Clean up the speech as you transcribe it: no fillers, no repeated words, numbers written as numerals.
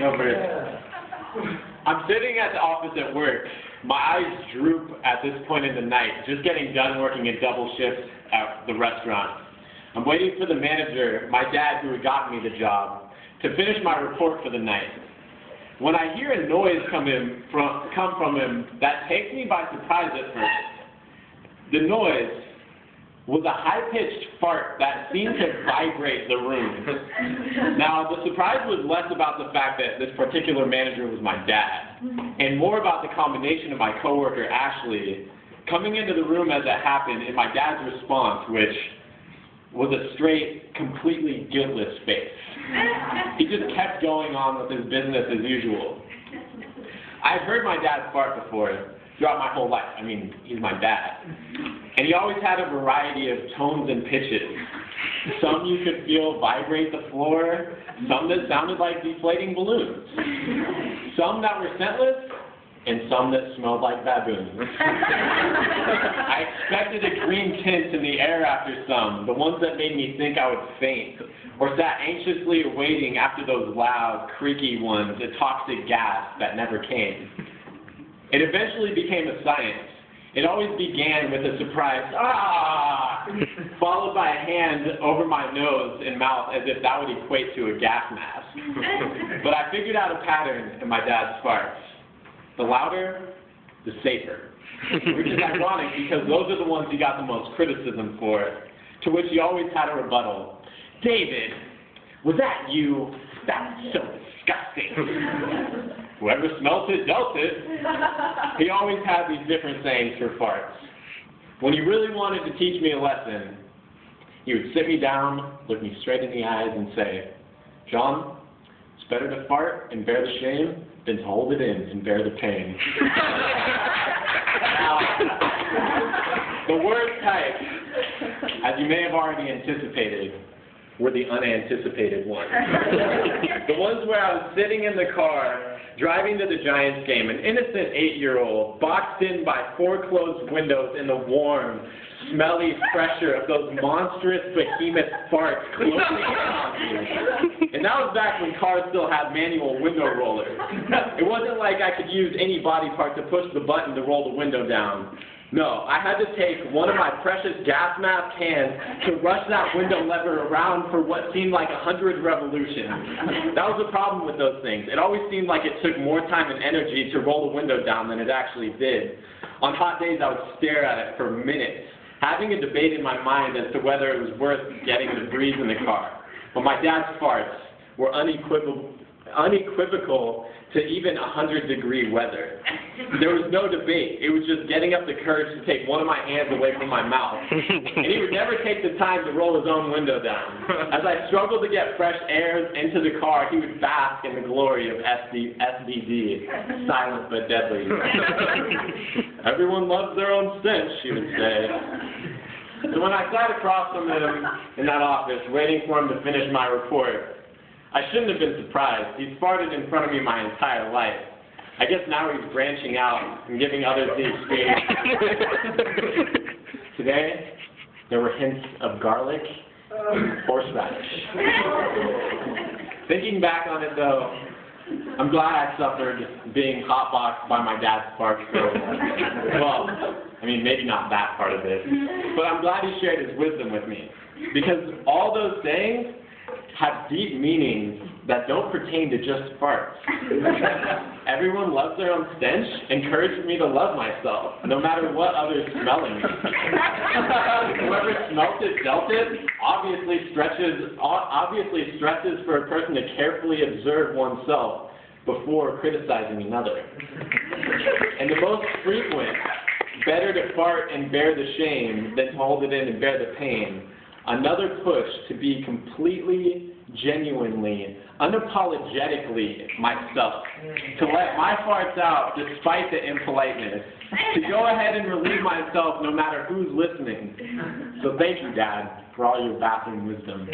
No, but I'm sitting at the office at work. My eyes droop at this point in the night, just getting done working a double shift at the restaurant. I'm waiting for the manager, my dad who had gotten me the job, to finish my report for the night. When I hear a noise come from him that takes me by surprise at first. The noise was a high-pitched fart that seemed to vibrate the room. Now, the surprise was less about the fact that this particular manager was my dad, and more about the combination of my coworker, Ashley, coming into the room as it happened, and my dad's response, which was a straight, completely guiltless face. He just kept going on with his business as usual. I've heard my dad fart before, throughout my whole life. I mean, he's my dad. And he always had a variety of tones and pitches. Some you could feel vibrate the floor, some that sounded like deflating balloons, some that were scentless, and some that smelled like baboons. I expected a green tint in the air after some, the ones that made me think I would faint, or sat anxiously awaiting after those loud, creaky ones, a toxic gas that never came. It eventually became a science. It always began with a surprise, ah, followed by a hand over my nose and mouth as if that would equate to a gas mask. But I figured out a pattern in my dad's farts. The louder, the safer. Which is ironic because those are the ones he got the most criticism for, to which he always had a rebuttal. David, was that you? That was so disgusting. Whoever smelt it, dealt it. He always had these different sayings for farts. When he really wanted to teach me a lesson, he would sit me down, look me straight in the eyes, and say, John, it's better to fart and bear the shame than to hold it in and bear the pain. Now, the worst type, as you may have already anticipated, were the unanticipated ones. The ones where I was sitting in the car, driving to the Giants game, an innocent 8-year-old, boxed in by 4 closed windows in the warm, smelly pressure of those monstrous behemoth farts closing in on me. And that was back when cars still had manual window rollers. It wasn't like I could use any body part to push the button to roll the window down. No, I had to take one of my precious gas mask hands to rush that window lever around for what seemed like 100 revolutions. That was the problem with those things. It always seemed like it took more time and energy to roll the window down than it actually did. On hot days, I would stare at it for minutes, having a debate in my mind as to whether it was worth getting the breeze in the car. But my dad's farts were unequivocal to even 100-degree weather. There was no debate. It was just getting up the courage to take one of my hands away from my mouth. And he would never take the time to roll his own window down. As I struggled to get fresh air into the car, he would bask in the glory of SBD, silent but deadly. Everyone loves their own stench, he would say. So when I sat across from him in that office, waiting for him to finish my report, I shouldn't have been surprised. He's farted in front of me my entire life. I guess now he's branching out and giving others the experience. Today, there were hints of garlic and horseradish. Thinking back on it, though, I'm glad I suffered being hotboxed by my dad's farts. Well, I mean, maybe not that part of it, but I'm glad he shared his wisdom with me. Because all those sayings have deep meanings that don't pertain to just farts. Everyone loves their own stench encouraged me to love myself, no matter what others smelling me. Whoever smelt it, dealt it, obviously stresses for a person to carefully observe oneself before criticizing another. And the most frequent, better to fart and bear the shame than to hold it in and bear the pain, another push to be completely, genuinely, unapologetically myself, to let my farts out despite the impoliteness, to go ahead and relieve myself no matter who's listening. So thank you, Dad, for all your bathroom wisdom.